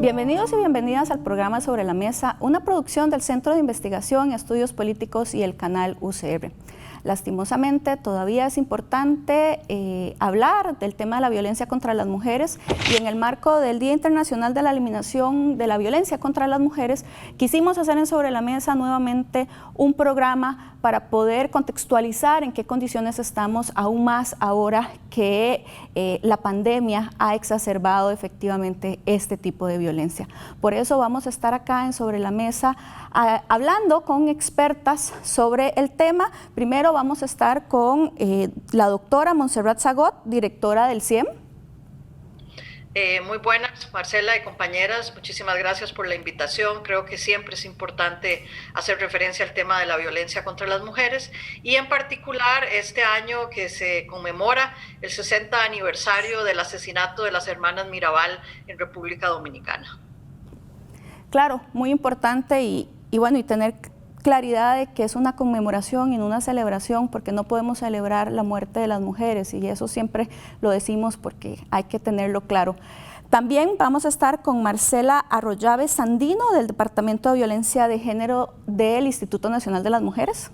Bienvenidos y bienvenidas al programa Sobre la Mesa, una producción del Centro de Investigación y Estudios Políticos y el canal UCR. Lastimosamente, todavía es importante hablar del tema de la violencia contra las mujeres, y en el marco del Día Internacional de la Eliminación de la Violencia contra las Mujeres, quisimos hacer en Sobre la Mesa nuevamente un programa para poder contextualizar en qué condiciones estamos, aún más ahora que la pandemia ha exacerbado efectivamente este tipo de violencia. Por eso vamos a estar acá en Sobre la Mesa hablando con expertas sobre el tema. Primero vamos a estar con la doctora Montserrat Zagot, directora del CIEM. Muy buenas, Marcela y compañeras, muchísimas gracias por la invitación. Creo que siempre es importante hacer referencia al tema de la violencia contra las mujeres, y en particular este año que se conmemora el 60 aniversario del asesinato de las hermanas Mirabal en República Dominicana. Claro, muy importante y tener claridad de que es una conmemoración y no una celebración, porque no podemos celebrar la muerte de las mujeres, y eso siempre lo decimos porque hay que tenerlo claro. También vamos a estar con Marcela Arroyave Sandino, del Departamento de Violencia de Género del Instituto Nacional de las Mujeres.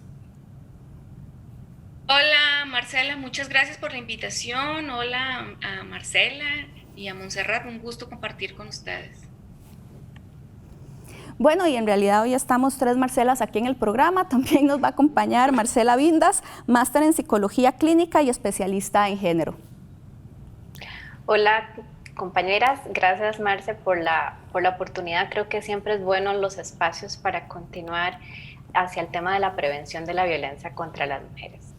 Hola Marcela, muchas gracias por la invitación. Hola a Marcela y a Montserrat, un gusto compartir con ustedes. Bueno, y en realidad hoy estamos tres Marcelas aquí en el programa. También nos va a acompañar Marcela Vindas, máster en Psicología Clínica y especialista en género. Hola compañeras, gracias Marce por la oportunidad. Creo que siempre es bueno los espacios para continuar hacia el tema de la prevención de la violencia contra las mujeres.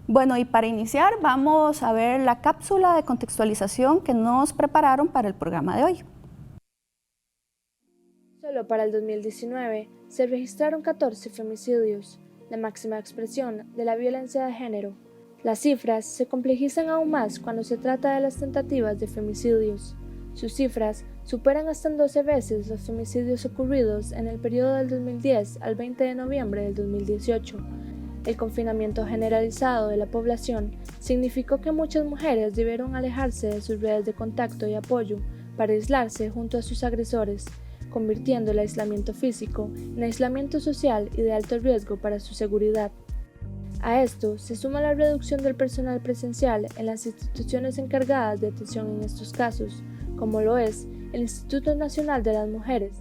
Bueno, y para iniciar vamos a ver la cápsula de contextualización que nos prepararon para el programa de hoy. Solo para el 2019 se registraron 14 femicidios, la máxima expresión de la violencia de género. Las cifras se complejizan aún más cuando se trata de las tentativas de femicidios. Sus cifras superan hasta en 12 veces los femicidios ocurridos en el periodo del 2010 al 20 de noviembre del 2018. El confinamiento generalizado de la población significó que muchas mujeres debieron alejarse de sus redes de contacto y apoyo para aislarse junto a sus agresores, convirtiendo el aislamiento físico en aislamiento social y de alto riesgo para su seguridad. A esto se suma la reducción del personal presencial en las instituciones encargadas de atención en estos casos, como lo es el Instituto Nacional de las Mujeres.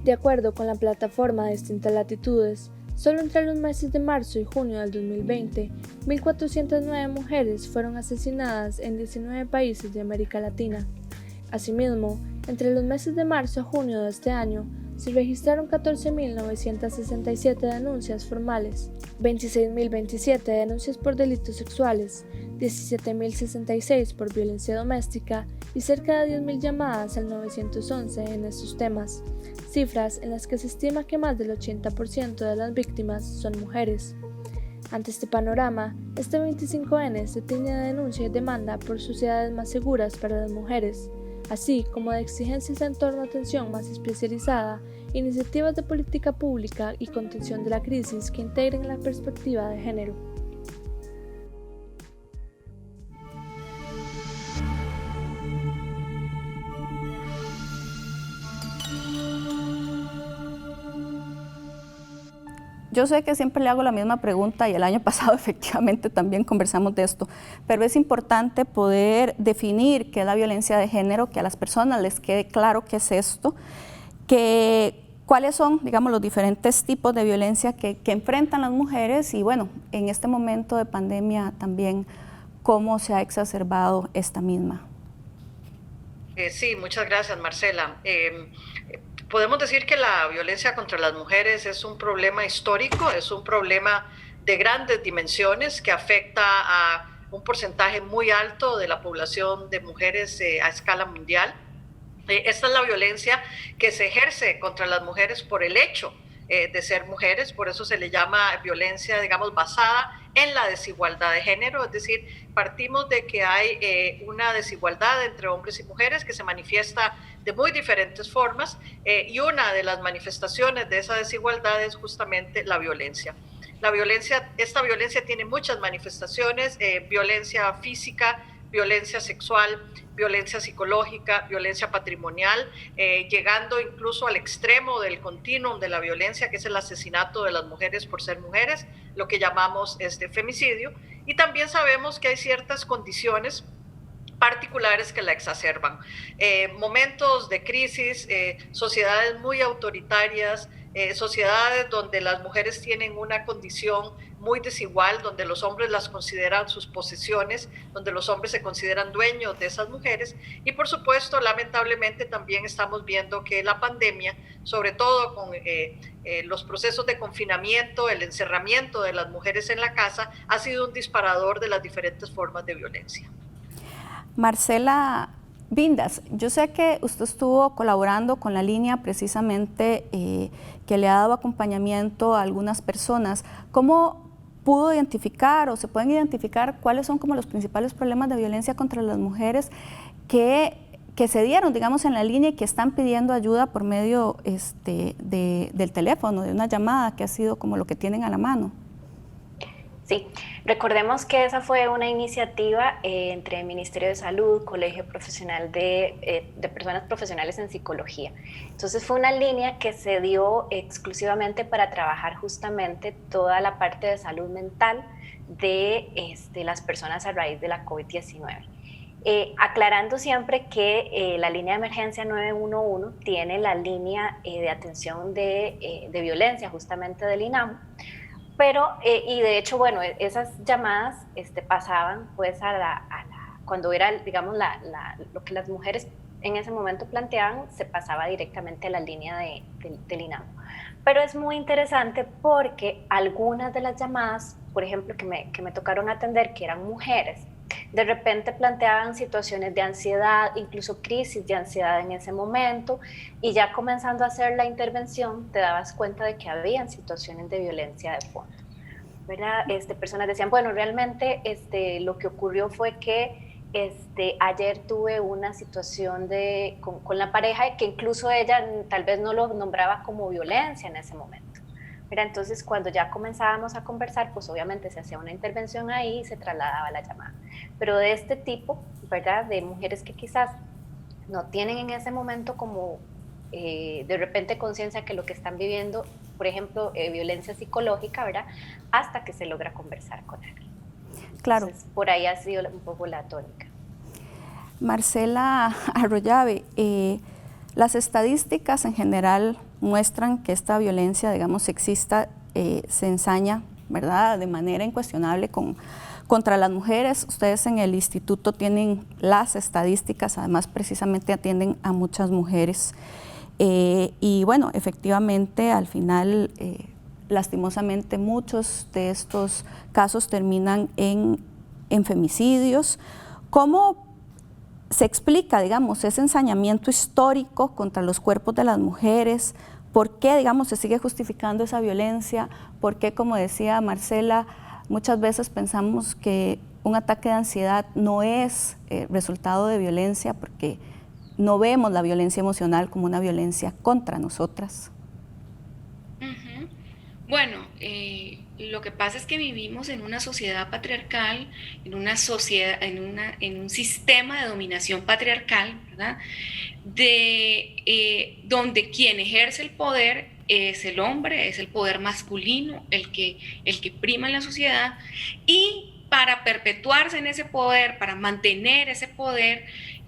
De acuerdo con la plataforma de Distintas Latitudes, solo entre los meses de marzo y junio del 2020, 1.409 mujeres fueron asesinadas en 19 países de América Latina. Asimismo, entre los meses de marzo a junio de este año, se registraron 14.967 denuncias formales, 26.027 denuncias por delitos sexuales, 17.066 por violencia doméstica y cerca de 10.000 llamadas al 911 en estos temas, cifras en las que se estima que más del 80% de las víctimas son mujeres. Ante este panorama, este 25N se tiñe de denuncia y demanda por sociedades más seguras para las mujeres, así como de exigencias en torno a atención más especializada, iniciativas de política pública y contención de la crisis que integren la perspectiva de género. Yo sé que siempre le hago la misma pregunta y el año pasado efectivamente también conversamos de esto, pero es importante poder definir qué es la violencia de género, que a las personas les quede claro qué es esto, cuáles son, digamos, los diferentes tipos de violencia que enfrentan las mujeres y, bueno, en este momento de pandemia también cómo se ha exacerbado esta misma. Sí, muchas gracias, Marcela. Podemos decir que la violencia contra las mujeres es un problema histórico, es un problema de grandes dimensiones que afecta un porcentaje muy alto de la población de mujeres a escala mundial. Esta es la violencia que se ejerce contra las mujeres por el hecho de ser mujeres, por eso se le llama violencia, digamos, basada en la desigualdad de género, es decir, partimos de que hay una desigualdad entre hombres y mujeres que se manifiesta de muy diferentes formas y una de las manifestaciones de esa desigualdad es justamente la violencia. Esta violencia tiene muchas manifestaciones, violencia física, violencia sexual, violencia psicológica, violencia patrimonial, llegando incluso al extremo del continuum de la violencia, que es el asesinato de las mujeres por ser mujeres, lo que llamamos femicidio. Y también sabemos que hay ciertas condiciones particulares que la exacerban. Momentos de crisis, sociedades muy autoritarias, sociedades donde las mujeres tienen una condición muy desigual, donde los hombres las consideran sus posesiones, donde los hombres se consideran dueños de esas mujeres. Y por supuesto, lamentablemente también estamos viendo que la pandemia, sobre todo con los procesos de confinamiento, el encerramiento de las mujeres en la casa, ha sido un disparador de las diferentes formas de violencia. Marcela Vindas, yo sé que usted estuvo colaborando con la línea precisamente que le ha dado acompañamiento a algunas personas. ¿Cómo pudo identificar o se pueden identificar cuáles son como los principales problemas de violencia contra las mujeres que se dieron, digamos, en la línea y que están pidiendo ayuda por medio del teléfono, de una llamada que ha sido como lo que tienen a la mano? Sí, recordemos que esa fue una iniciativa entre el Ministerio de Salud, Colegio Profesional de Personas Profesionales en Psicología. Entonces fue una línea que se dio exclusivamente para trabajar justamente toda la parte de salud mental de las personas a raíz de la COVID-19. Aclarando siempre que la línea de emergencia 911 tiene la línea de atención de violencia justamente del INAMU. Pero, y de hecho, bueno, esas llamadas pasaban pues cuando era, digamos, lo que las mujeres en ese momento planteaban, se pasaba directamente a la línea del INAMU. Pero es muy interesante porque algunas de las llamadas, por ejemplo, que me tocaron atender, que eran mujeres, de repente planteaban situaciones de ansiedad, incluso crisis de ansiedad en ese momento, y ya comenzando a hacer la intervención te dabas cuenta de que habían situaciones de violencia de fondo, ¿verdad? Personas decían, bueno, realmente lo que ocurrió fue que ayer tuve una situación con la pareja que incluso ella tal vez no lo nombraba como violencia en ese momento. Mira, entonces cuando ya comenzábamos a conversar, pues obviamente se hacía una intervención ahí y se trasladaba la llamada. Pero de este tipo, ¿verdad? De mujeres que quizás no tienen en ese momento como de repente conciencia que lo que están viviendo, por ejemplo, violencia psicológica, ¿verdad? Hasta que se logra conversar con él. Claro. Entonces, por ahí ha sido un poco la tónica. Marcela Arroyave, las estadísticas en general muestran que esta violencia, digamos, sexista se ensaña, ¿verdad?, de manera incuestionable contra las mujeres. Ustedes en el instituto tienen las estadísticas, además precisamente atienden a muchas mujeres. Y bueno, efectivamente, al final, lastimosamente, muchos de estos casos terminan en femicidios. ¿Cómo se explica, digamos, ese ensañamiento histórico contra los cuerpos de las mujeres? ¿Por qué, digamos, se sigue justificando esa violencia? ¿Por qué, como decía Marcela, muchas veces pensamos que un ataque de ansiedad no es resultado de violencia porque no vemos la violencia emocional como una violencia contra nosotras? Uh-huh. Bueno, lo que pasa es que vivimos en una sociedad patriarcal, en una sociedad, en un sistema de dominación patriarcal, ¿verdad? Donde quien ejerce el poder es el hombre, es el poder masculino, el que prima en la sociedad, y para perpetuarse en ese poder, para mantener ese poder,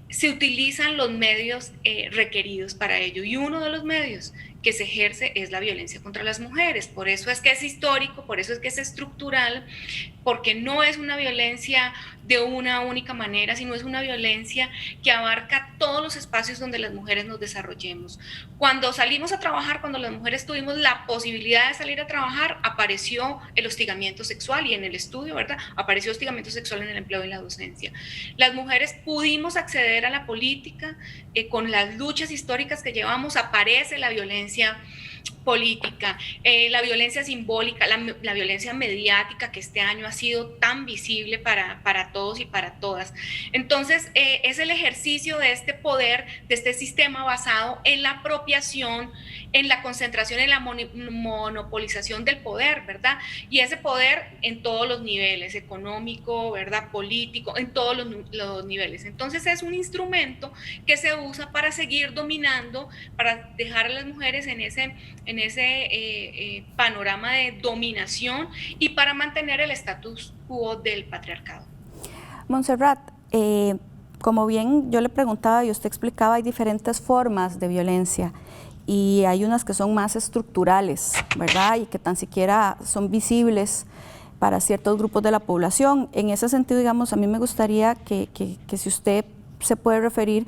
se utilizan los medios requeridos para ello. Y uno de los medios que se ejerce es la violencia contra las mujeres. Por eso es que es histórico, por eso es que es estructural, porque no es una violencia de una única manera, sino es una violencia que abarca todos los espacios donde las mujeres nos desarrollemos. Cuando salimos a trabajar, cuando las mujeres tuvimos la posibilidad de salir a trabajar, apareció el hostigamiento sexual, y en el estudio, ¿verdad?, apareció hostigamiento sexual en el empleo y la docencia. Las mujeres pudimos acceder a la política, con las luchas históricas que llevamos aparece la violencia política, la violencia simbólica, la violencia mediática, que este año ha sido tan visible para todos y para todas. Entonces, es el ejercicio de este poder, de este sistema basado en la apropiación, en la concentración, en la monopolización del poder, ¿verdad? Y ese poder en todos los niveles, económico, ¿verdad?, político, en todos los niveles. Entonces, es un instrumento que se usa para seguir dominando, para dejar a las mujeres en ese panorama de dominación y para mantener el status quo del patriarcado. Montserrat, como bien yo le preguntaba y usted explicaba, hay diferentes formas de violencia y hay unas que son más estructurales, ¿verdad?, y que tan siquiera son visibles para ciertos grupos de la población. En ese sentido, digamos, a mí me gustaría que si usted se puede referir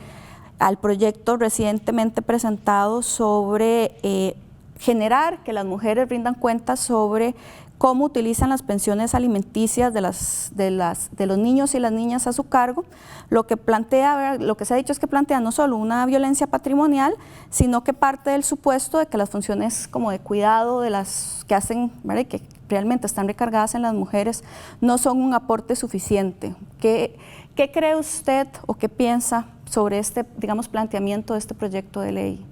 al proyecto recientemente presentado sobre generar que las mujeres rindan cuentas sobre cómo utilizan las pensiones alimenticias de los niños y las niñas a su cargo. Lo que plantea, lo que se ha dicho es que plantea no solo una violencia patrimonial, sino que parte del supuesto de que las funciones como de cuidado de las que hacen, ¿verdad?, y que realmente están recargadas en las mujeres, no son un aporte suficiente. ¿Qué cree usted o qué piensa sobre este, digamos, planteamiento de este proyecto de ley?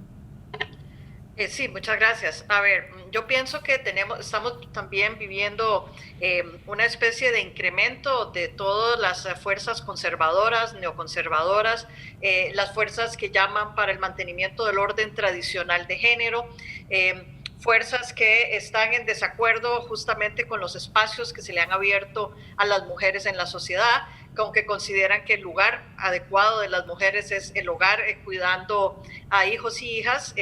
Sí, muchas gracias. A ver, yo pienso que estamos también viviendo una especie de incremento de todas las fuerzas conservadoras, neoconservadoras, las fuerzas que llaman para el mantenimiento del orden tradicional de género, fuerzas que están en desacuerdo justamente con los espacios que se le han abierto a las mujeres en la sociedad, aunque consideran que el lugar adecuado de las mujeres es el hogar, cuidando a hijos y hijas,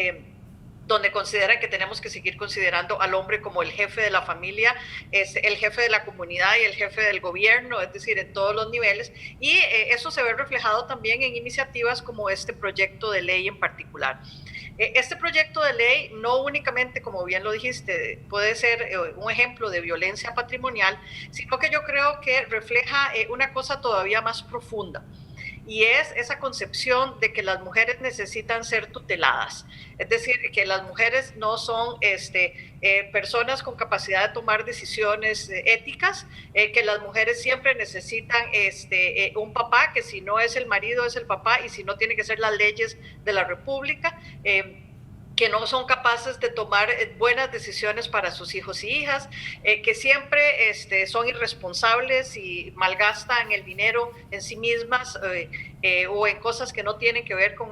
donde consideran que tenemos que seguir considerando al hombre como el jefe de la familia, es el jefe de la comunidad y el jefe del gobierno, es decir, en todos los niveles, y eso se ve reflejado también en iniciativas como este proyecto de ley en particular. Este proyecto de ley no únicamente, como bien lo dijiste, puede ser un ejemplo de violencia patrimonial, sino que yo creo que refleja una cosa todavía más profunda, y es esa concepción de que las mujeres necesitan ser tuteladas, es decir, que las mujeres no son personas con capacidad de tomar decisiones éticas, que las mujeres siempre necesitan un papá, que si no es el marido es el papá, y si no tiene que ser las leyes de la República, que no son capaces de tomar buenas decisiones para sus hijos y hijas, que siempre son irresponsables y malgastan el dinero en sí mismas o en cosas que no tienen que ver con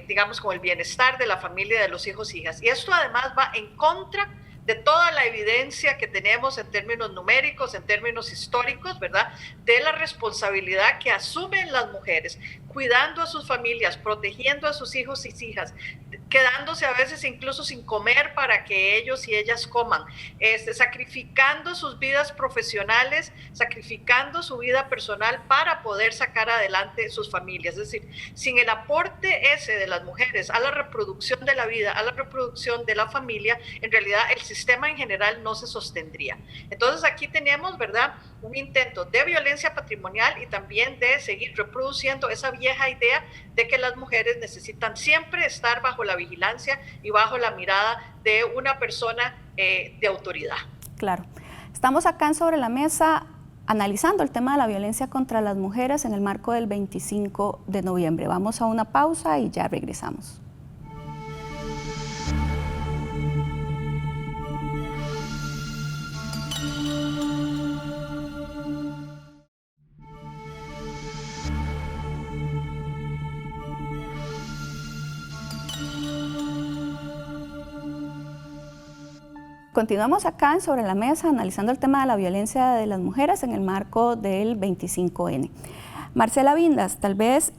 digamos, con el bienestar de la familia, de los hijos y hijas. Y esto además va en contra de toda la evidencia que tenemos en términos numéricos, en términos históricos, ¿verdad?, de la responsabilidad que asumen las mujeres, cuidando a sus familias, protegiendo a sus hijos y hijas, quedándose a veces incluso sin comer para que ellos y ellas coman, sacrificando sus vidas profesionales, sacrificando su vida personal para poder sacar adelante sus familias. Es decir, sin el aporte ese de las mujeres a la reproducción de la vida, a la reproducción de la familia, en realidad el sistema en general no se sostendría. Entonces aquí tenemos, ¿verdad?, un intento de violencia patrimonial y también de seguir reproduciendo esa vieja idea de que las mujeres necesitan siempre estar bajo la vigilancia y bajo la mirada de una persona de autoridad. Claro. Estamos acá en Sobre la Mesa analizando el tema de la violencia contra las mujeres en el marco del 25 de noviembre. Vamos a una pausa y ya regresamos. Continuamos acá en Sobre la Mesa analizando el tema de la violencia de las mujeres en el marco del 25N. Marcela Vindas, tal vez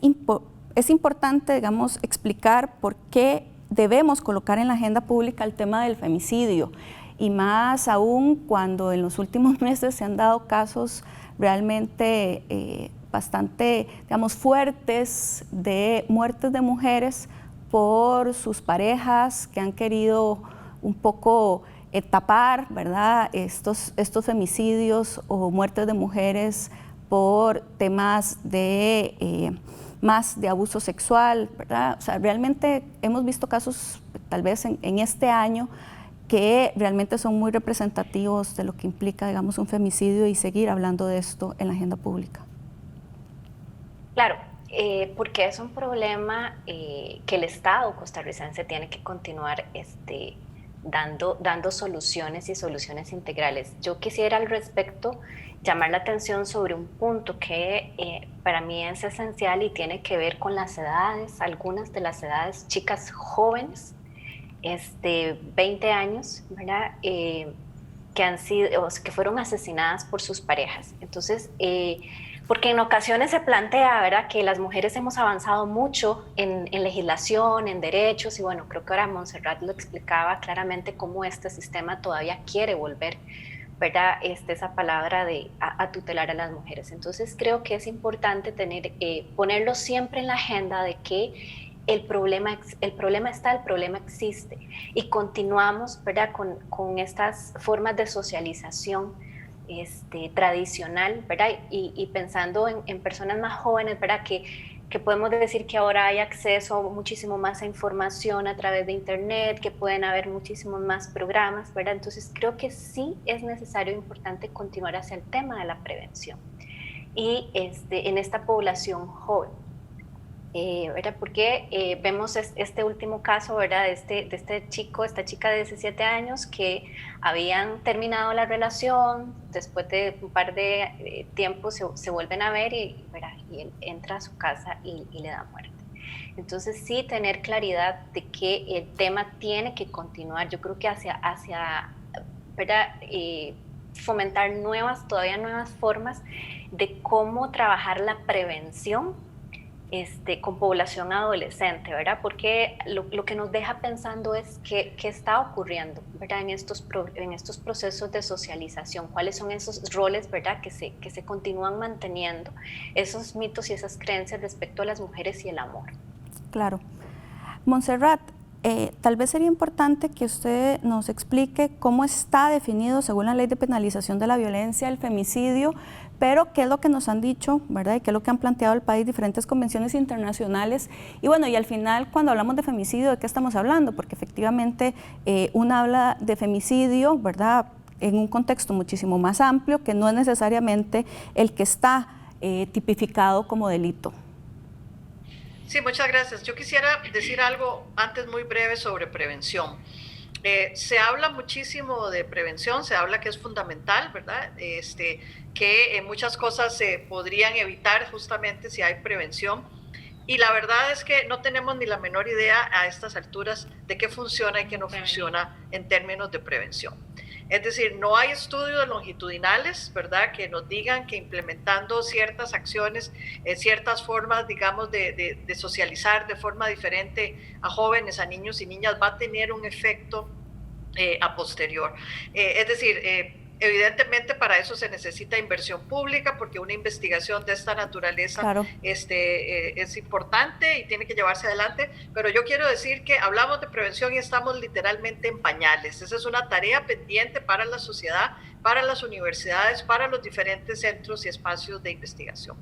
es importante, digamos, explicar por qué debemos colocar en la agenda pública el tema del femicidio, y más aún cuando en los últimos meses se han dado casos realmente bastante, digamos, fuertes de muertes de mujeres por sus parejas que han querido un poco tapar, ¿verdad?, estos femicidios o muertes de mujeres por temas de más de abuso sexual, ¿verdad? O sea, realmente hemos visto casos tal vez en este año que realmente son muy representativos de lo que implica, digamos, un femicidio, y seguir hablando de esto en la agenda pública. Claro, porque es un problema que el Estado costarricense tiene que continuar dando soluciones y soluciones integrales. Yo quisiera al respecto llamar la atención sobre un punto que para mí es esencial y tiene que ver con las edades, algunas de las edades, chicas jóvenes, 20 años, ¿verdad?, que fueron asesinadas por sus parejas. Entonces, porque en ocasiones se plantea, ¿verdad?, que las mujeres hemos avanzado mucho en legislación, en derechos, y bueno, creo que ahora Montserrat lo explicaba claramente cómo este sistema todavía quiere volver, ¿verdad?, esa palabra a tutelar a las mujeres. Entonces creo que es importante ponerlo siempre en la agenda de que el problema está, el problema existe, y continuamos, ¿verdad?, con estas formas de socialización tradicional, ¿verdad? Y pensando en personas más jóvenes, ¿verdad?, que podemos decir que ahora hay acceso muchísimo más a información a través de internet, que pueden haber muchísimos más programas, ¿verdad? Entonces creo que sí es necesario, importante continuar hacia el tema de la prevención y en esta población joven. ¿Verdad? Porque vemos este último caso, ¿verdad?, de este chico, esta chica de 17 años que habían terminado la relación, después de un par de tiempo se vuelven a ver ¿verdad?, y él entra a su casa y le da muerte. Entonces sí, tener claridad de que el tema tiene que continuar, yo creo que hacia ¿verdad?, fomentar todavía nuevas formas de cómo trabajar la prevención con población adolescente, ¿verdad? Porque lo que nos deja pensando es qué está ocurriendo, ¿verdad?, en estos procesos de socialización, cuáles son esos roles, ¿verdad?, que se continúan manteniendo, esos mitos y esas creencias respecto a las mujeres y el amor. Claro. Montserrat, tal vez sería importante que usted nos explique cómo está definido, según la Ley de Penalización de la Violencia, el femicidio, pero qué es lo que nos han dicho, ¿verdad?, y qué es lo que han planteado el país, diferentes convenciones internacionales. Y bueno, y al final, cuando hablamos de femicidio, ¿de qué estamos hablando? Porque efectivamente uno habla de femicidio, ¿verdad?, en un contexto muchísimo más amplio, que no es necesariamente el que está tipificado como delito. Sí, muchas gracias. Yo quisiera decir algo antes muy breve sobre prevención. Se habla muchísimo de prevención, se habla que es fundamental, ¿verdad? Que muchas cosas se podrían evitar justamente si hay prevención. Y la verdad es que no tenemos ni la menor idea a estas alturas de qué funciona y qué no funciona en términos de prevención. Es decir, no hay estudios longitudinales, ¿verdad?, que nos digan que implementando ciertas acciones, ciertas formas, digamos, de socializar de forma diferente a jóvenes, a niños y niñas, va a tener un efecto a posterior. Es decir, evidentemente para eso se necesita inversión pública, porque una investigación de esta naturaleza, claro, es importante y tiene que llevarse adelante, pero yo quiero decir que hablamos de prevención y estamos literalmente en pañales. Esa es una tarea pendiente para la sociedad, para las universidades, para los diferentes centros y espacios de investigación.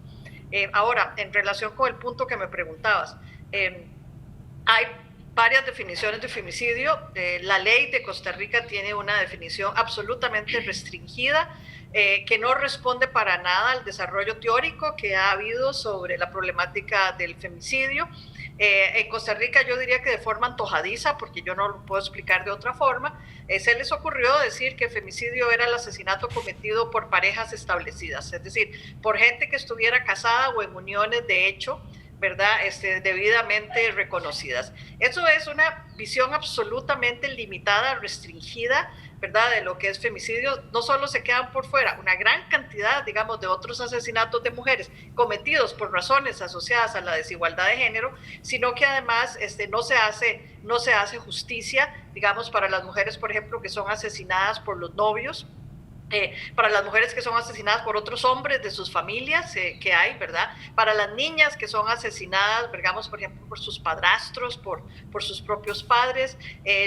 Ahora, en relación con el punto que me preguntabas, hay varias definiciones de femicidio. La ley de Costa Rica tiene una definición absolutamente restringida, que no responde para nada al desarrollo teórico que ha habido sobre la problemática del femicidio. En Costa Rica yo diría que de forma antojadiza, porque yo no lo puedo explicar de otra forma, se les ocurrió decir que femicidio era el asesinato cometido por parejas establecidas, es decir, por gente que estuviera casada o en uniones de hecho, ¿verdad?, debidamente reconocidas. Eso es una visión absolutamente limitada, restringida ¿verdad?, de lo que es femicidio, no solo se quedan por fuera una gran cantidad, digamos, de otros asesinatos de mujeres cometidos por razones asociadas a la desigualdad de género, sino que además no se hace justicia, digamos, para las mujeres, por ejemplo, que son asesinadas por los novios, para las mujeres que son asesinadas por otros hombres de sus familias que hay, ¿verdad? Para las niñas que son asesinadas, digamos, por ejemplo, por sus padrastros, por sus propios padres.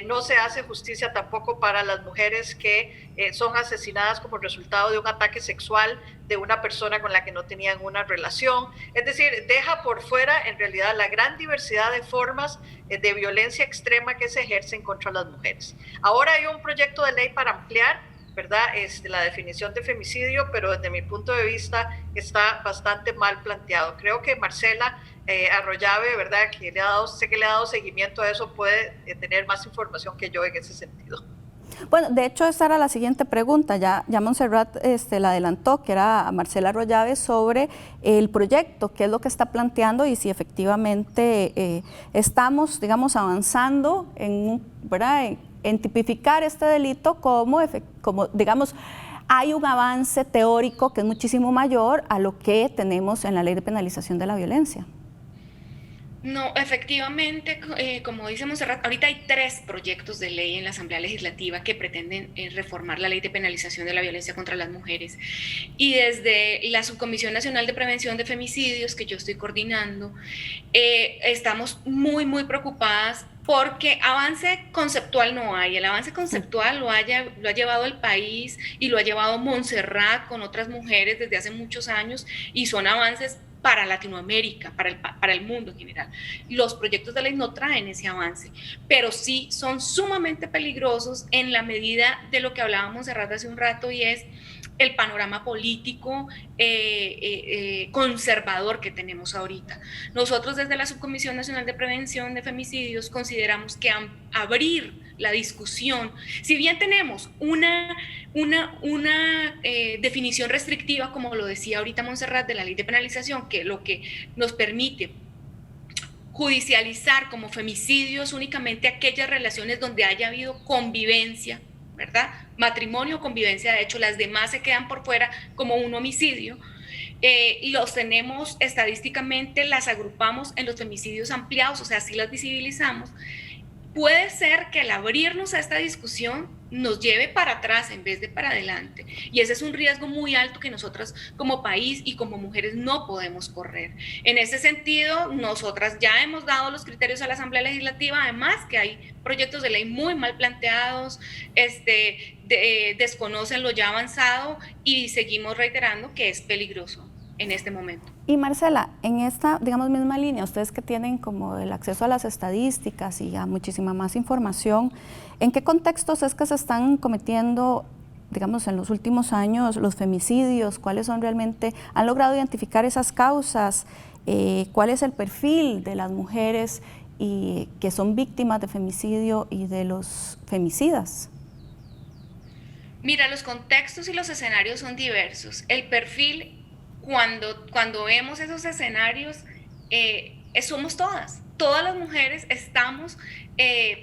No se hace justicia tampoco para las mujeres que son asesinadas como resultado de un ataque sexual de una persona con la que no tenían una relación. Es decir, deja por fuera en realidad la gran diversidad de formas de violencia extrema que se ejercen contra las mujeres. Ahora hay un proyecto de ley para ampliar, ¿verdad?, la definición de femicidio, pero desde mi punto de vista está bastante mal planteado. Creo que Marcela Arroyave, ¿verdad?, que sé que le ha dado seguimiento a eso, puede tener más información que yo en ese sentido. Bueno, de hecho esa era la siguiente pregunta, ya Montserrat la adelantó, que era a Marcela Arroyave, sobre el proyecto, qué es lo que está planteando y si efectivamente estamos, digamos, avanzando ¿verdad?, en tipificar este delito como, digamos, hay un avance teórico que es muchísimo mayor a lo que tenemos en la Ley de Penalización de la Violencia. No, efectivamente, como dice Montserrat, ahorita hay 3 proyectos de ley en la Asamblea Legislativa que pretenden reformar la Ley de Penalización de la Violencia contra las Mujeres. Y desde la Subcomisión Nacional de Prevención de Femicidios, que yo estoy coordinando, estamos muy, muy preocupadas porque avance conceptual no hay. El avance conceptual lo ha llevado el país y lo ha llevado Montserrat con otras mujeres desde hace muchos años, y son avances para Latinoamérica, para el mundo en general. Los proyectos de ley no traen ese avance, pero sí son sumamente peligrosos en la medida de lo que hablábamos hace un rato, y es el panorama político conservador que tenemos ahorita. Nosotros desde la Subcomisión Nacional de Prevención de Femicidios consideramos que abrir la discusión, si bien tenemos una definición restrictiva, como lo decía ahorita Montserrat, de la Ley de Penalización, que lo que nos permite judicializar como femicidios únicamente aquellas relaciones donde haya habido convivencia, ¿verdad? Matrimonio o convivencia, de hecho las demás se quedan por fuera como un homicidio. Los tenemos estadísticamente, las agrupamos en los femicidios ampliados, o sea, sí las visibilizamos. Puede ser que al abrirnos a esta discusión nos lleve para atrás en vez de para adelante, y ese es un riesgo muy alto que nosotras como país y como mujeres no podemos correr. En ese sentido, nosotras ya hemos dado los criterios a la Asamblea Legislativa, además que hay proyectos de ley muy mal planteados, desconocen lo ya avanzado, y seguimos reiterando que es peligroso en este momento. Y Marcela, en esta, digamos, misma línea, ustedes que tienen como el acceso a las estadísticas y a muchísima más información, ¿en qué contextos es que se están cometiendo, digamos, en los últimos años los femicidios? ¿Cuáles son realmente, han logrado identificar esas causas? ¿Cuál es el perfil de las mujeres que son víctimas de femicidio y de los femicidas? Mira, los contextos y los escenarios son diversos. El perfil, cuando vemos esos escenarios, somos todas las mujeres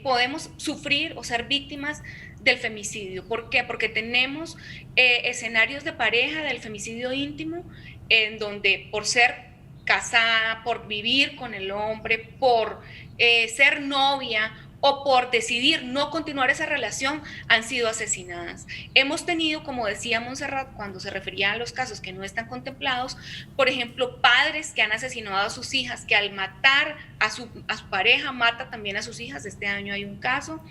podemos sufrir o ser víctimas del femicidio. ¿Por qué? Porque tenemos escenarios de pareja del femicidio íntimo, en donde por ser casada, por vivir con el hombre, por ser novia o por decidir no continuar esa relación, han sido asesinadas. Hemos tenido, como decía Montserrat, cuando se refería a los casos que no están contemplados, por ejemplo, padres que han asesinado a sus hijas, que al matar a su pareja, mata también a sus hijas. Este año hay un caso.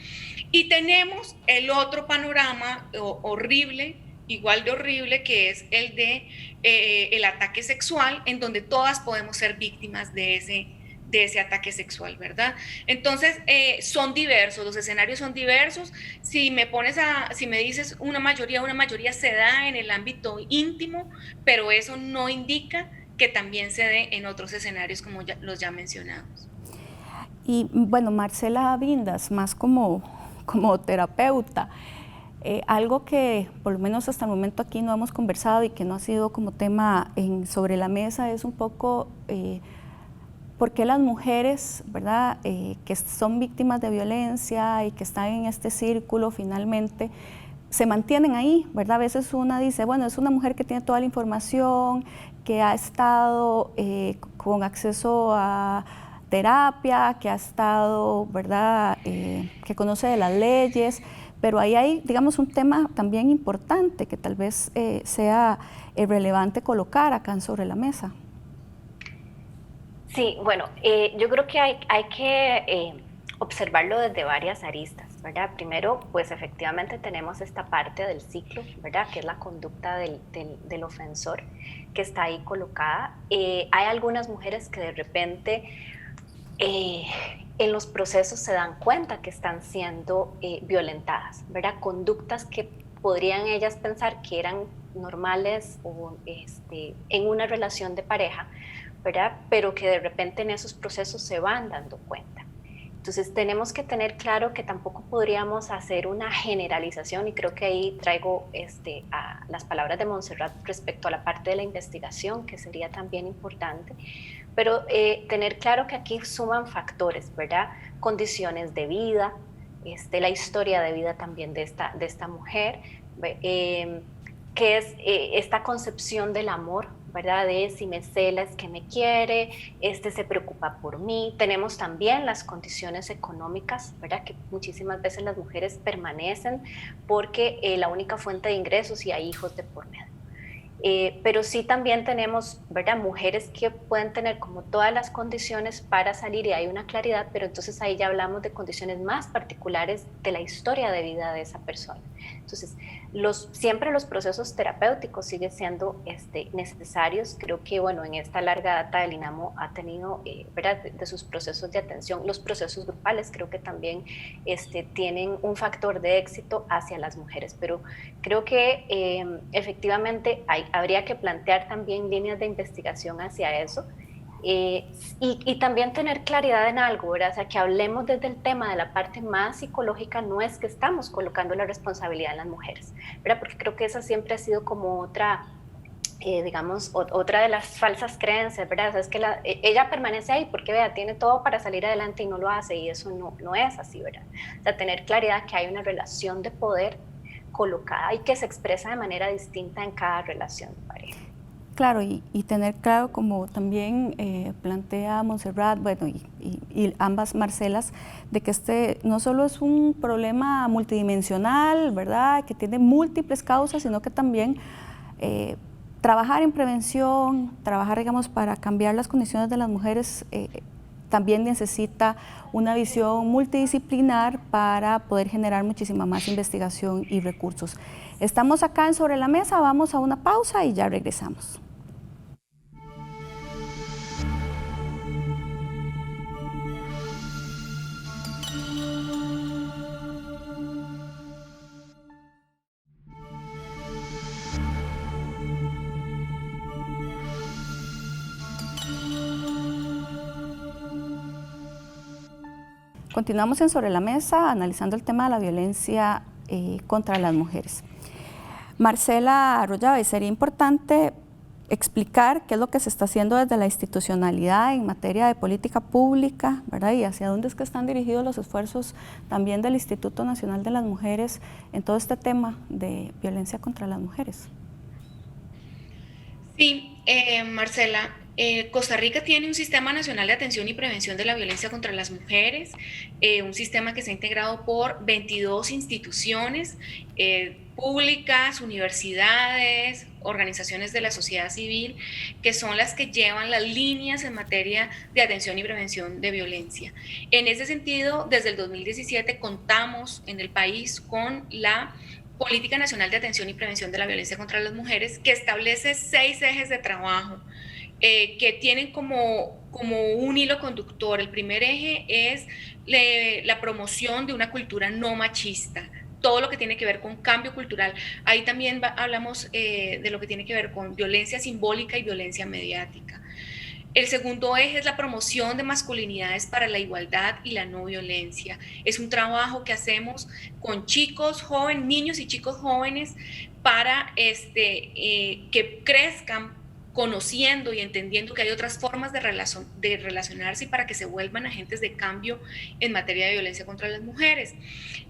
Y tenemos el otro panorama horrible, igual de horrible, que es el de el ataque sexual, en donde todas podemos ser víctimas de ese ataque sexual, ¿verdad? Entonces, son diversos, los escenarios son diversos. Si me dices una mayoría se da en el ámbito íntimo, pero eso no indica que también se dé en otros escenarios como los ya mencionados. Y bueno, Marcela Vindas, más como terapeuta, algo que por lo menos hasta el momento aquí no hemos conversado y que no ha sido como tema sobre la mesa es un poco por qué las mujeres, ¿verdad?, que son víctimas de violencia y que están en este círculo finalmente se mantienen ahí, ¿verdad? A veces una dice, bueno, es una mujer que tiene toda la información, que ha estado con acceso a terapia, que ha estado, ¿verdad?, que conoce de las leyes, pero ahí hay, digamos, un tema también importante que tal vez sea relevante colocar acá sobre la mesa. Sí, bueno, yo creo que hay que observarlo desde varias aristas, ¿verdad? Primero, pues efectivamente tenemos esta parte del ciclo, ¿verdad? Que es la conducta del ofensor que está ahí colocada. Hay algunas mujeres que de repente en los procesos se dan cuenta que están siendo violentadas, ¿verdad? Conductas que podrían ellas pensar que eran normales o en una relación de pareja, ¿verdad? Pero que de repente en esos procesos se van dando cuenta. Entonces tenemos que tener claro que tampoco podríamos hacer una generalización, y creo que ahí traigo a las palabras de Montserrat respecto a la parte de la investigación, que sería también importante, pero tener claro que aquí suman factores, ¿verdad? Condiciones de vida, la historia de vida también de esta mujer, que es esta concepción del amor, ¿verdad? De si me cela es que me quiere, se preocupa por mí. Tenemos también las condiciones económicas, ¿verdad? Que muchísimas veces las mujeres permanecen porque la única fuente de ingresos y hay hijos de por medio. Pero sí también tenemos, ¿verdad?, mujeres que pueden tener como todas las condiciones para salir y hay una claridad, pero entonces ahí ya hablamos de condiciones más particulares de la historia de vida de esa persona. Entonces, siempre los procesos terapéuticos siguen siendo necesarios. Creo que, bueno, en esta larga data el INAMO ha tenido, ¿verdad?, de sus procesos de atención, los procesos grupales creo que también tienen un factor de éxito hacia las mujeres, pero creo que efectivamente habría que plantear también líneas de investigación hacia eso. Y también tener claridad en algo, ¿verdad? O sea, que hablemos desde el tema de la parte más psicológica, no es que estamos colocando la responsabilidad en las mujeres, ¿verdad? Porque creo que esa siempre ha sido como otra, digamos, otra de las falsas creencias, ¿verdad? O sea, es que ella permanece ahí porque, vea, tiene todo para salir adelante y no lo hace, y eso no es así, ¿verdad? O sea, tener claridad que hay una relación de poder colocada y que se expresa de manera distinta en cada relación de pareja. Claro, y tener claro, como también plantea Montserrat, bueno, y ambas Marcelas, de que no solo es un problema multidimensional, ¿verdad?, que tiene múltiples causas, sino que también trabajar en prevención, trabajar, digamos, para cambiar las condiciones de las mujeres, también necesita una visión multidisciplinar para poder generar muchísima más investigación y recursos. Estamos acá en Sobre la Mesa, vamos a una pausa y ya regresamos. Continuamos en Sobre la Mesa analizando el tema de la violencia contra las mujeres. Marcela Arroyave, sería importante explicar qué es lo que se está haciendo desde la institucionalidad en materia de política pública, ¿verdad? Y hacia dónde es que están dirigidos los esfuerzos también del Instituto Nacional de las Mujeres en todo este tema de violencia contra las mujeres. Sí, Marcela, Costa Rica tiene un Sistema Nacional de Atención y Prevención de la Violencia contra las Mujeres, un sistema que se ha integrado por 22 instituciones públicas, universidades, organizaciones de la sociedad civil, que son las que llevan las líneas en materia de atención y prevención de violencia. En ese sentido, desde el 2017 contamos en el país con la Política Nacional de Atención y Prevención de la Violencia contra las Mujeres, que establece 6 ejes de trabajo que tienen como un hilo conductor. El primer eje es la promoción de una cultura no machista, todo lo que tiene que ver con cambio cultural. Ahí también hablamos de lo que tiene que ver con violencia simbólica y violencia mediática. El segundo eje es la promoción de masculinidades para la igualdad y la no violencia. Es un trabajo que hacemos con chicos jóvenes, niños y chicos jóvenes, para que crezcan conociendo y entendiendo que hay otras formas de relacionarse y para que se vuelvan agentes de cambio en materia de violencia contra las mujeres.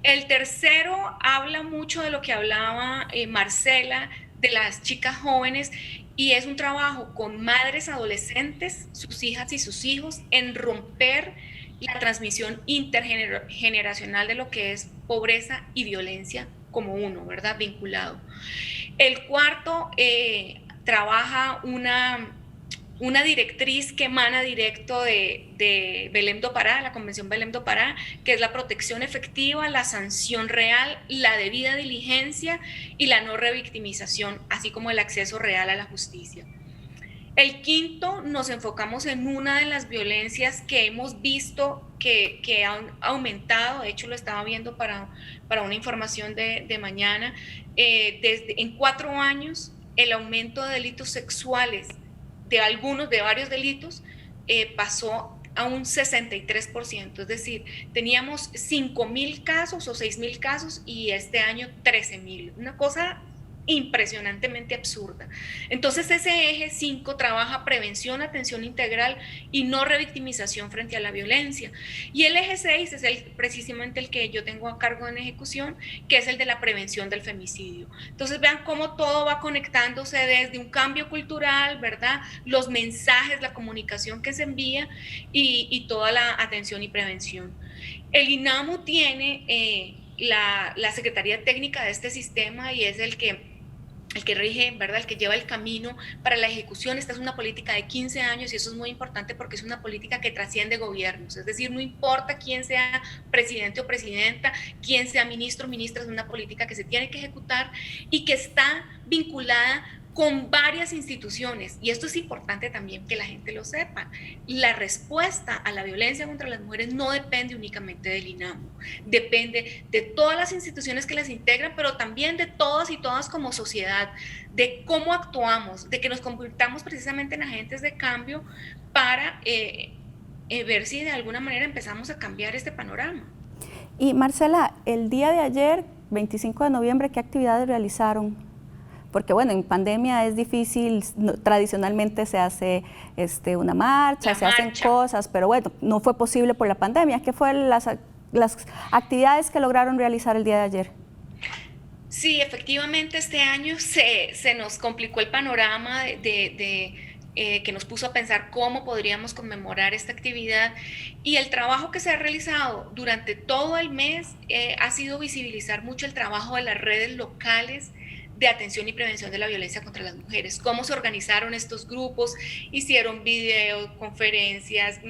El tercero habla mucho de lo que hablaba Marcela, de las chicas jóvenes, y es un trabajo con madres adolescentes, sus hijas y sus hijos, en romper la transmisión intergeneracional de lo que es pobreza y violencia como uno, ¿verdad? Vinculado. El cuarto trabaja una directriz que emana directo de Belém do Pará, la Convención Belém do Pará, que es la protección efectiva, la sanción real, la debida diligencia y la no revictimización, así como el acceso real a la justicia. El quinto, nos enfocamos en una de las violencias que hemos visto que han aumentado, de hecho lo estaba viendo para una información de mañana, en 4 años el aumento de delitos sexuales, de varios delitos, pasó a un 63%, es decir, teníamos 5.000 casos o 6.000 casos y este año 13.000, una cosa impresionantemente absurda. Entonces ese eje 5 trabaja prevención, atención integral y no revictimización frente a la violencia. Y el eje 6 es precisamente el que yo tengo a cargo en ejecución, que es el de la prevención del femicidio. Entonces vean cómo todo va conectándose desde un cambio cultural, ¿verdad? Los mensajes, la comunicación que se envía y toda la atención y prevención. El INAMU tiene la Secretaría Técnica de este sistema y es el que rige, ¿verdad? El que lleva el camino para la ejecución. Esta es una política de 15 años y eso es muy importante porque es una política que trasciende gobiernos, es decir, no importa quién sea presidente o presidenta, quién sea ministro o ministra, es una política que se tiene que ejecutar y que está vinculada con varias instituciones, y esto es importante también que la gente lo sepa. La respuesta a la violencia contra las mujeres no depende únicamente del INAMU, depende de todas las instituciones que las integran, pero también de todas y todas como sociedad, de cómo actuamos, de que nos convirtamos precisamente en agentes de cambio para ver si de alguna manera empezamos a cambiar este panorama. Y Marcela, el día de ayer, 25 de noviembre, ¿qué actividades realizaron? Porque bueno, en pandemia es difícil, tradicionalmente se hace una marcha, hacen cosas, pero bueno, no fue posible por la pandemia. ¿Qué fueron las actividades que lograron realizar el día de ayer? Sí, efectivamente este año se nos complicó el panorama que nos puso a pensar cómo podríamos conmemorar esta actividad, y el trabajo que se ha realizado durante todo el mes ha sido visibilizar mucho el trabajo de las redes locales de atención y prevención de la violencia contra las mujeres, cómo se organizaron estos grupos, hicieron videos, conferencias,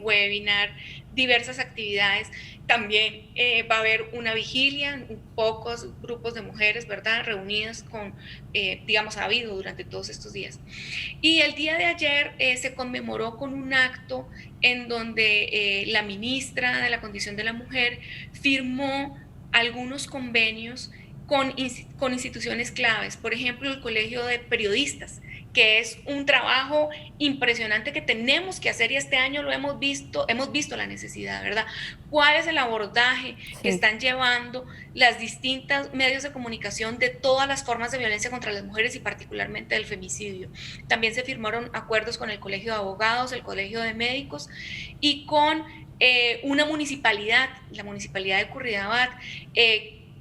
webinar, diversas actividades. También va a haber una vigilia, pocos grupos de mujeres, ¿verdad?, reunidas ha habido durante todos estos días. Y el día de ayer se conmemoró con un acto en donde la ministra de la Condición de la Mujer firmó algunos convenios con instituciones claves, por ejemplo, el Colegio de Periodistas, que es un trabajo impresionante que tenemos que hacer y este año lo hemos visto la necesidad, ¿verdad? ¿Cuál es el abordaje que están llevando las distintas medios de comunicación de todas las formas de violencia contra las mujeres y particularmente del femicidio? También se firmaron acuerdos con el Colegio de Abogados, el Colegio de Médicos y con una municipalidad, la Municipalidad de Curridabat,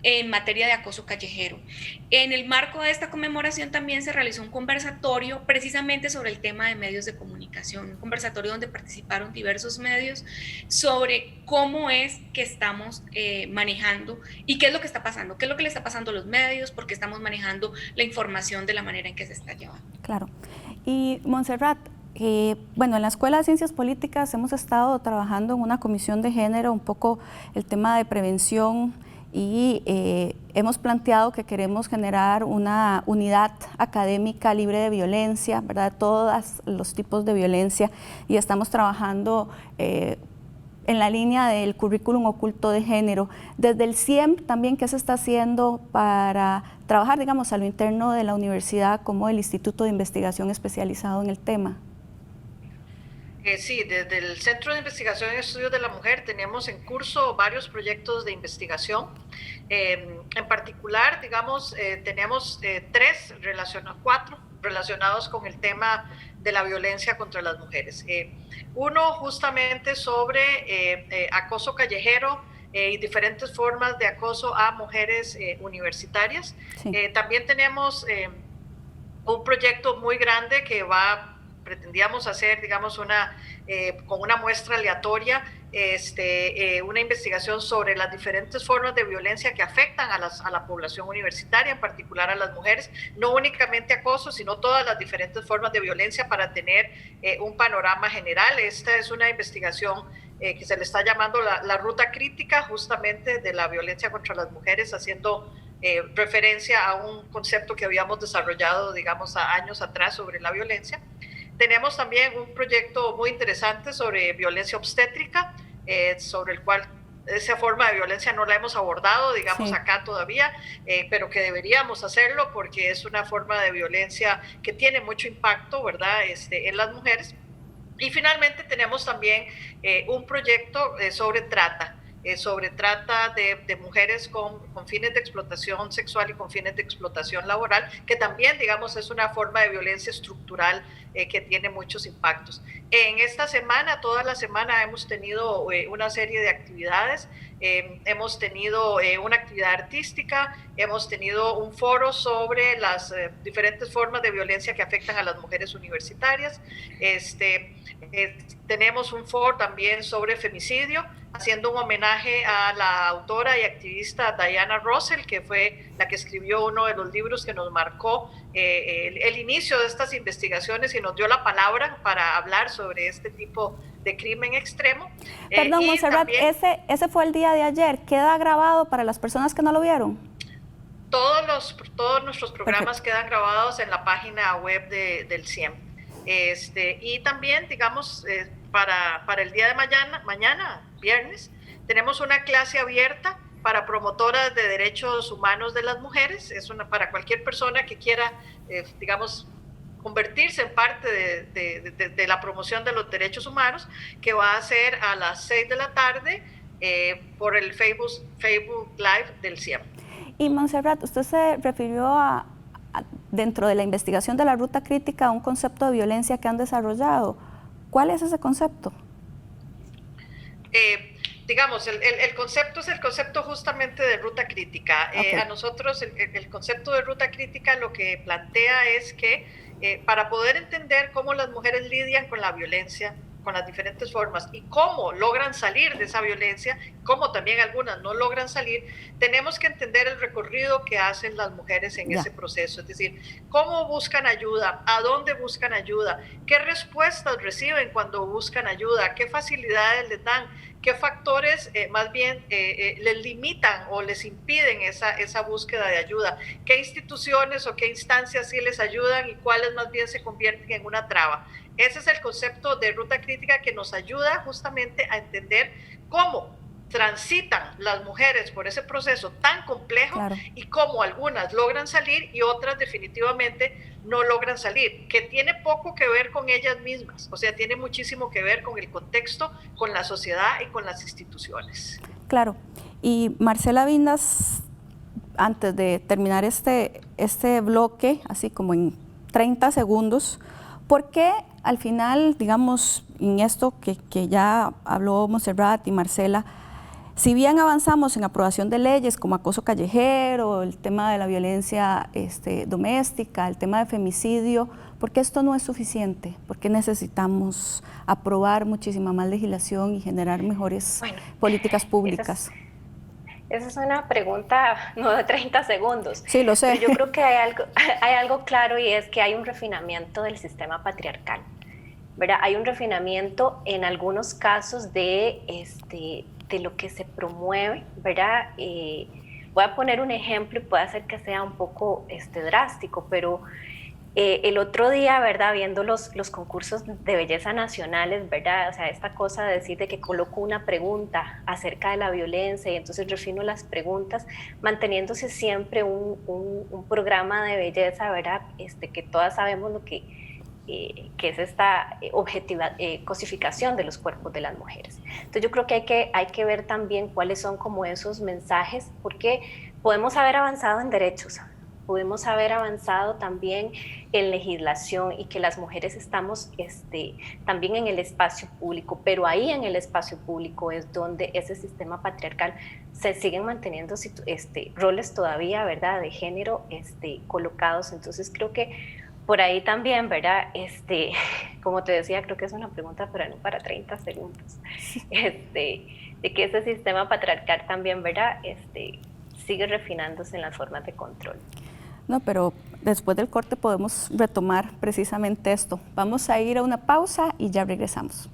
en materia de acoso callejero. En el marco de esta conmemoración también se realizó un conversatorio precisamente sobre el tema de medios de comunicación, un conversatorio donde participaron diversos medios sobre cómo es que estamos manejando y qué es lo que está pasando, qué es lo que le está pasando a los medios, por qué estamos manejando la información de la manera en que se está llevando. Claro. Y Montserrat, bueno, en la Escuela de Ciencias Políticas hemos estado trabajando en una comisión de género, un poco el tema de prevención, y hemos planteado que queremos generar una unidad académica libre de violencia, ¿verdad? Todos los tipos de violencia, y estamos trabajando en la línea del currículum oculto de género. Desde el CIEM también, ¿qué se está haciendo para trabajar, digamos, a lo interno de la universidad como el Instituto de Investigación especializado en el tema? Sí, desde el Centro de Investigación y Estudios de la Mujer tenemos en curso varios proyectos de investigación. En particular, digamos, tenemos 4 relacionados con el tema de la violencia contra las mujeres. Uno justamente sobre acoso callejero y diferentes formas de acoso a mujeres universitarias. Sí. También tenemos un proyecto muy grande que pretendíamos hacer, digamos, con una muestra aleatoria, una investigación sobre las diferentes formas de violencia que afectan a la población universitaria, en particular a las mujeres, no únicamente acoso, sino todas las diferentes formas de violencia para tener un panorama general. Esta es una investigación que se le está llamando la ruta crítica, justamente de la violencia contra las mujeres, haciendo referencia a un concepto que habíamos desarrollado, digamos, años atrás sobre la violencia. Tenemos también un proyecto muy interesante sobre violencia obstétrica, sobre el cual esa forma de violencia no la hemos abordado, digamos, sí, acá todavía, pero que deberíamos hacerlo porque es una forma de violencia que tiene mucho impacto, ¿verdad?, en las mujeres. Y finalmente tenemos también un proyecto sobre trata de mujeres con fines de explotación sexual y con fines de explotación laboral, que también, digamos, es una forma de violencia estructural que tiene muchos impactos. En esta semana, toda la semana, hemos tenido una serie de actividades. Hemos tenido una actividad artística, hemos tenido un foro sobre las diferentes formas de violencia que afectan a las mujeres universitarias. Tenemos un foro también sobre femicidio, haciendo un homenaje a la autora y activista Diana Russell, que fue la que escribió uno de los libros que nos marcó el inicio de estas investigaciones y nos dio la palabra para hablar sobre este tipo de crimen extremo. Perdón, Montserrat, ese fue el día de ayer. ¿Queda grabado para las personas que no lo vieron? Todos nuestros programas quedan grabados en la página web del CIEM. Y también, digamos, para el día de mañana, viernes, tenemos una clase abierta para promotoras de derechos humanos de las mujeres. Es para cualquier persona que quiera, digamos, convertirse en parte de la promoción de los derechos humanos, que va a ser a las 6 de la tarde por el Facebook Live del CIEM. Y Montserrat, usted se refirió dentro de la investigación de la ruta crítica a un concepto de violencia que han desarrollado. ¿Cuál es ese concepto? Digamos, el concepto es el concepto justamente de ruta crítica. Okay. A nosotros el concepto de ruta crítica lo que plantea es que para poder entender cómo las mujeres lidian con la violencia, con las diferentes formas y cómo logran salir de esa violencia, cómo también algunas no logran salir, tenemos que entender el recorrido que hacen las mujeres en ese proceso, es decir, cómo buscan ayuda, a dónde buscan ayuda, qué respuestas reciben cuando buscan ayuda, qué facilidades les dan, qué factores más bien les limitan o les impiden esa búsqueda de ayuda, qué instituciones o qué instancias sí les ayudan y cuáles más bien se convierten en una traba. Ese es el concepto de ruta crítica que nos ayuda justamente a entender cómo transitan las mujeres por ese proceso tan complejo, claro, y cómo algunas logran salir y otras definitivamente no logran salir, que tiene poco que ver con ellas mismas, o sea, tiene muchísimo que ver con el contexto, con la sociedad y con las instituciones. Claro, y Marcela Vindas, antes de terminar este bloque, así como en 30 segundos, ¿por qué al final, digamos, en esto que ya habló Montserrat y Marcela, si bien avanzamos en aprobación de leyes como acoso callejero, el tema de la violencia doméstica, el tema de femicidio, ¿por qué esto no es suficiente? ¿Por qué necesitamos aprobar muchísima más legislación y generar mejores políticas públicas? Esa es una pregunta no de 30 segundos. Sí, lo sé. Pero yo creo que hay algo claro y es que hay un refinamiento del sistema patriarcal, ¿verdad? Hay un refinamiento en algunos casos de lo que se promueve, ¿verdad? Voy a poner un ejemplo y puede ser que sea un poco drástico, pero el otro día, ¿verdad? Viendo los concursos de belleza nacionales, ¿verdad? O sea, esta cosa de decir de que coloco una pregunta acerca de la violencia y entonces refino las preguntas, manteniéndose siempre un programa de belleza, ¿verdad? Que todas sabemos lo que es esta cosificación de los cuerpos de las mujeres. Entonces yo creo que hay que ver también cuáles son como esos mensajes, porque podemos haber avanzado en derechos, pudimos haber avanzado también en legislación y que las mujeres estamos también en el espacio público, pero ahí en el espacio público es donde ese sistema patriarcal se siguen manteniendo roles todavía, ¿verdad?, de género colocados. Entonces creo que por ahí también, ¿verdad? Como te decía, creo que es una pregunta, pero no para 30 segundos, de que ese sistema patriarcal también, ¿verdad?, sigue refinándose en las formas de control. No, pero después del corte podemos retomar precisamente esto. Vamos a ir a una pausa y ya regresamos.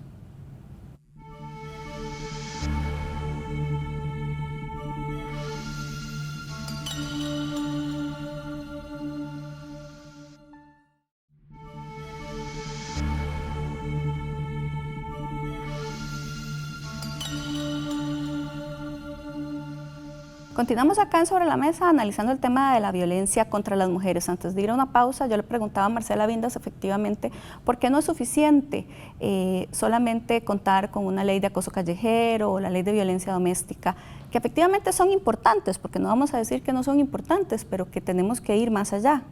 Continuamos acá en Sobre la Mesa analizando el tema de la violencia contra las mujeres. Antes de ir a una pausa, yo le preguntaba a Marcela Vindas, efectivamente, ¿por qué no es suficiente solamente contar con una ley de acoso callejero o la ley de violencia doméstica, que efectivamente son importantes, porque no vamos a decir que no son importantes, pero que tenemos que ir más allá?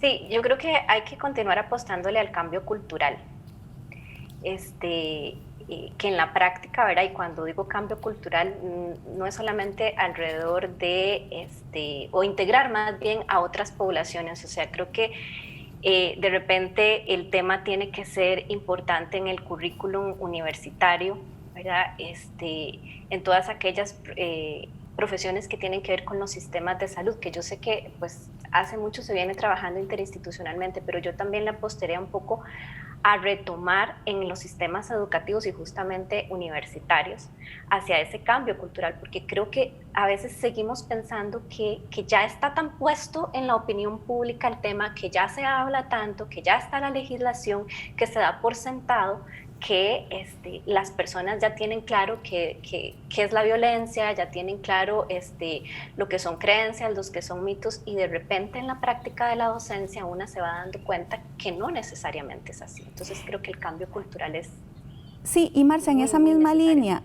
Sí, yo creo que hay que continuar apostándole al cambio cultural. Que en la práctica, ¿verdad? Y cuando digo cambio cultural, no es solamente alrededor de, o integrar más bien a otras poblaciones. O sea, creo que de repente el tema tiene que ser importante en el currículum universitario, ¿verdad? En todas aquellas profesiones que tienen que ver con los sistemas de salud, que yo sé que pues hace mucho se viene trabajando interinstitucionalmente, pero yo también le apostaría un poco a retomar en los sistemas educativos y justamente universitarios hacia ese cambio cultural, porque creo que a veces seguimos pensando que ya está tan puesto en la opinión pública el tema, que ya se habla tanto, que ya está la legislación, que se da por sentado que las personas ya tienen claro qué es la violencia, ya tienen claro lo que son creencias, los que son mitos, y de repente en la práctica de la docencia una se va dando cuenta que no necesariamente es así. Entonces creo que el cambio cultural es... Sí, y Marcia, en esa misma línea,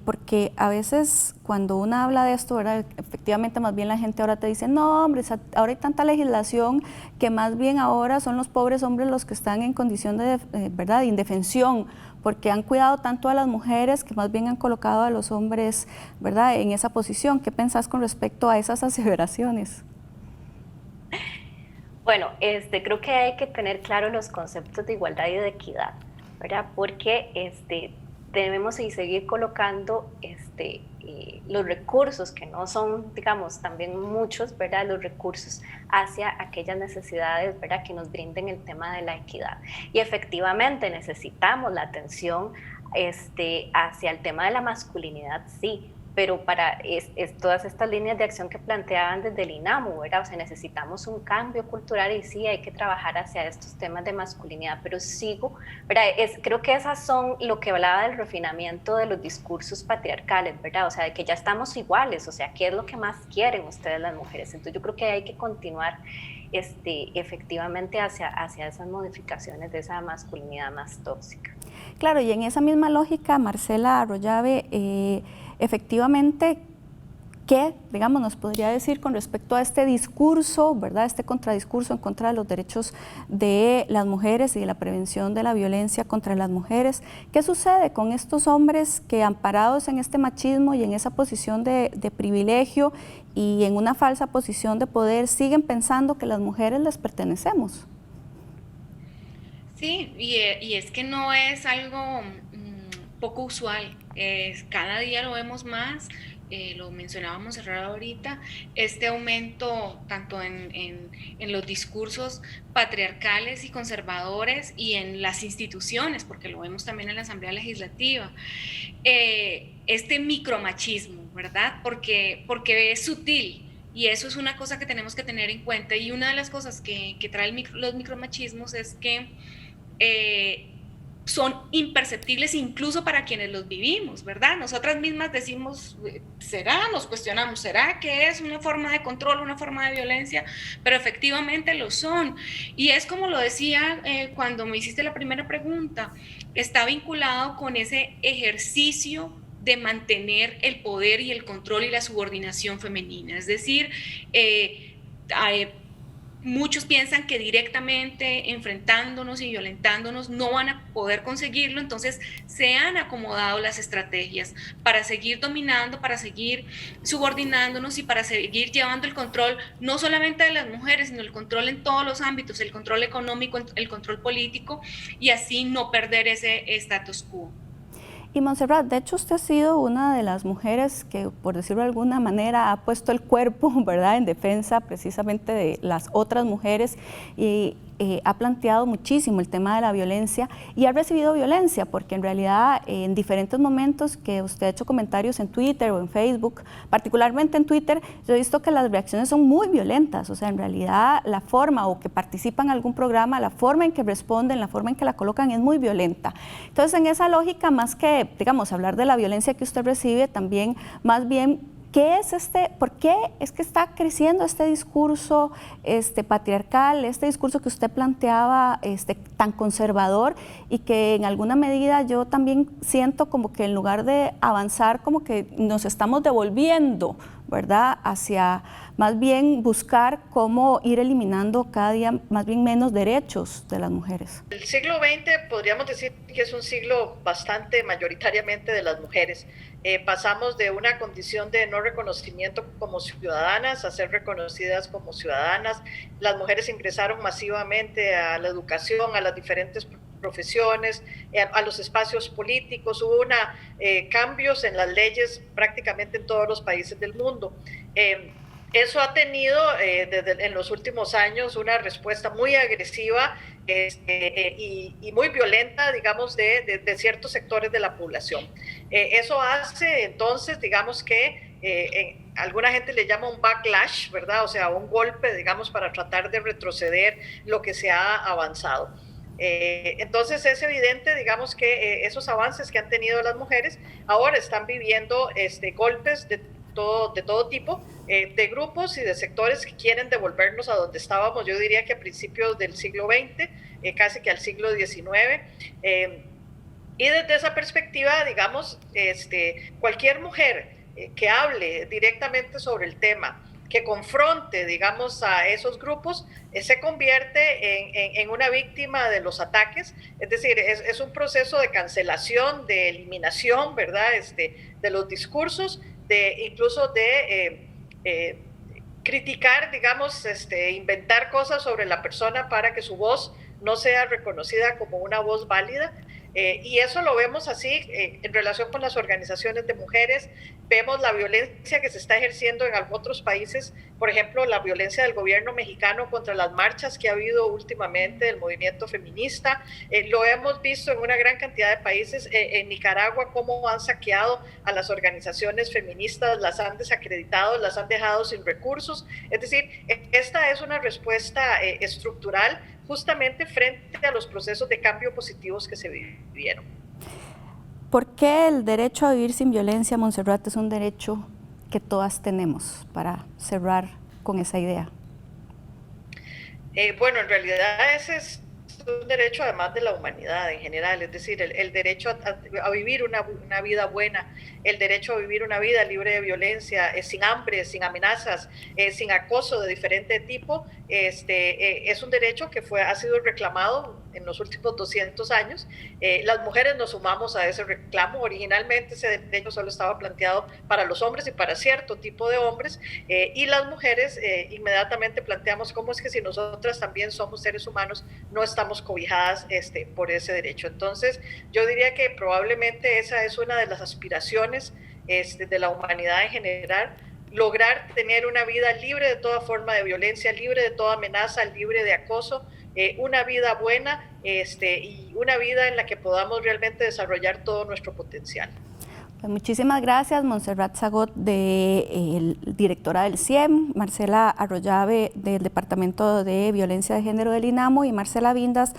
porque a veces cuando uno habla de esto, ¿verdad?, efectivamente más bien la gente ahora te dice, no hombre, ahora hay tanta legislación que más bien ahora son los pobres hombres los que están en condición de, ¿verdad?, de indefensión, porque han cuidado tanto a las mujeres que más bien han colocado a los hombres, ¿verdad?, en esa posición. ¿Qué pensás con respecto a esas aseveraciones? Bueno, creo que hay que tener claro los conceptos de igualdad y de equidad, ¿verdad? Porque debemos seguir colocando los recursos, que no son, digamos, también muchos, ¿verdad?, los recursos hacia aquellas necesidades, ¿verdad?, que nos brinden el tema de la equidad. Y efectivamente necesitamos la atención hacia el tema de la masculinidad, sí, pero para todas estas líneas de acción que planteaban desde el INAMU, ¿verdad? O sea, necesitamos un cambio cultural y sí hay que trabajar hacia estos temas de masculinidad, pero ¿verdad? Creo que esas son lo que hablaba del refinamiento de los discursos patriarcales, ¿verdad? O sea, de que ya estamos iguales, o sea, ¿qué es lo que más quieren ustedes las mujeres? Entonces yo creo que hay que continuar efectivamente hacia esas modificaciones de esa masculinidad más tóxica. Claro, y en esa misma lógica, Marcela Arroyave, efectivamente, ¿qué, digamos, nos podría decir con respecto a este discurso, ¿verdad?, este contradiscurso en contra de los derechos de las mujeres y de la prevención de la violencia contra las mujeres? ¿Qué sucede con estos hombres que, amparados en este machismo y en esa posición de privilegio y en una falsa posición de poder, siguen pensando que las mujeres les pertenecemos? Sí, y es que no es algo poco usual, cada día lo vemos más, lo mencionábamos ahorita, este aumento tanto en los discursos patriarcales y conservadores y en las instituciones, porque lo vemos también en la Asamblea Legislativa, este micromachismo, ¿verdad? Porque es sutil. Y eso es una cosa que tenemos que tener en cuenta. Y una de las cosas que traen los micromachismos es que son imperceptibles incluso para quienes los vivimos, ¿verdad? Nosotras mismas decimos, nos cuestionamos, ¿será que es una forma de control, una forma de violencia? Pero efectivamente lo son. Y es como lo decía cuando me hiciste la primera pregunta, está vinculado con ese ejercicio de mantener el poder y el control y la subordinación femenina. Es decir, muchos piensan que directamente enfrentándonos y violentándonos no van a poder conseguirlo, entonces se han acomodado las estrategias para seguir dominando, para seguir subordinándonos y para seguir llevando el control no solamente de las mujeres, sino el control en todos los ámbitos, el control económico, el control político, y así no perder ese status quo. Y Montserrat, de hecho usted ha sido una de las mujeres que, por decirlo de alguna manera, ha puesto el cuerpo, ¿verdad?, en defensa precisamente de las otras mujeres y ha planteado muchísimo el tema de la violencia y ha recibido violencia, porque en realidad en diferentes momentos que usted ha hecho comentarios en Twitter o en Facebook, particularmente en Twitter, yo he visto que las reacciones son muy violentas, o sea, en realidad la forma o que participan en algún programa, la forma en que responden, la forma en que la colocan es muy violenta. Entonces, en esa lógica, más que, digamos, hablar de la violencia que usted recibe, también, más bien, ¿por qué es que está creciendo este discurso patriarcal, este discurso que usted planteaba tan conservador y que en alguna medida yo también siento como que en lugar de avanzar como que nos estamos devolviendo, ¿verdad?, hacia más bien buscar cómo ir eliminando cada día más bien menos derechos de las mujeres? El siglo XX podríamos decir que es un siglo bastante mayoritariamente de las mujeres. Pasamos de una condición de no reconocimiento como ciudadanas a ser reconocidas como ciudadanas. Las mujeres ingresaron masivamente a la educación, a las diferentes profesiones, a los espacios políticos. Hubo cambios en las leyes prácticamente en todos los países del mundo. Eso ha tenido en los últimos años una respuesta muy agresiva y muy violenta, digamos, de ciertos sectores de la población. Eso hace entonces, digamos, que alguna gente le llama un backlash, ¿verdad? O sea, un golpe, digamos, para tratar de retroceder lo que se ha avanzado. Entonces es evidente, digamos, que esos avances que han tenido las mujeres ahora están viviendo golpes de todo tipo, de grupos y de sectores que quieren devolvernos a donde estábamos, yo diría que a principios del siglo XX, casi que al siglo XIX. Y desde esa perspectiva, digamos, cualquier mujer que hable directamente sobre el tema, que confronte, digamos, a esos grupos, se convierte en una víctima de los ataques. Es decir, es un proceso de cancelación, de eliminación, ¿verdad?, de los discursos, incluso de criticar, digamos, inventar cosas sobre la persona para que su voz no sea reconocida como una voz válida. Y eso lo vemos así en relación con las organizaciones de mujeres. Vemos la violencia que se está ejerciendo en otros países, por ejemplo, la violencia del gobierno mexicano contra las marchas que ha habido últimamente del movimiento feminista. Lo hemos visto en una gran cantidad de países. En Nicaragua, cómo han saqueado a las organizaciones feministas, las han desacreditado, las han dejado sin recursos. Es decir, esta es una respuesta estructural justamente frente a los procesos de cambio positivos que se vivieron. ¿Por qué el derecho a vivir sin violencia, Montserrat, es un derecho que todas tenemos, para cerrar con esa idea? Bueno, en realidad ese es un derecho además de la humanidad en general, es decir, el derecho a vivir una vida buena, el derecho a vivir una vida libre de violencia, sin hambre, sin amenazas, sin acoso de diferente tipo, es un derecho que ha sido reclamado en los últimos 200 años. Las mujeres nos sumamos a ese reclamo. Originalmente ese derecho solo estaba planteado para los hombres y para cierto tipo de hombres, y las mujeres inmediatamente planteamos cómo es que si nosotras también somos seres humanos no estamos cobijadas por ese derecho. Entonces yo diría que probablemente esa es una de las aspiraciones de la humanidad en general, lograr tener una vida libre de toda forma de violencia, libre de toda amenaza, libre de acoso, una vida buena y una vida en la que podamos realmente desarrollar todo nuestro potencial. Pues muchísimas gracias, Montserrat Zagot, directora del CIEM, Marcela Arroyave, del Departamento de Violencia de Género del INAMO, y Marcela Vindas,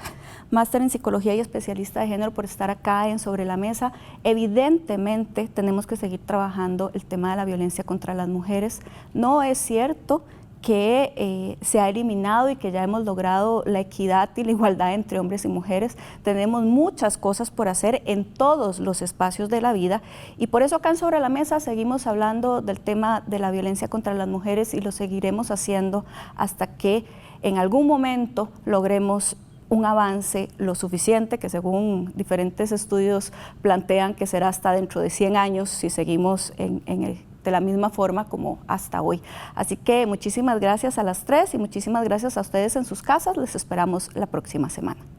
máster en Psicología y especialista de género, por estar acá en Sobre la Mesa. Evidentemente tenemos que seguir trabajando el tema de la violencia contra las mujeres. No es cierto que se ha eliminado y que ya hemos logrado la equidad y la igualdad entre hombres y mujeres. Tenemos muchas cosas por hacer en todos los espacios de la vida y por eso acá en Sobre la Mesa seguimos hablando del tema de la violencia contra las mujeres y lo seguiremos haciendo hasta que en algún momento logremos un avance lo suficiente, que según diferentes estudios plantean que será hasta dentro de 100 años si seguimos de la misma forma como hasta hoy. Así que muchísimas gracias a las tres y muchísimas gracias a ustedes en sus casas. Les esperamos la próxima semana.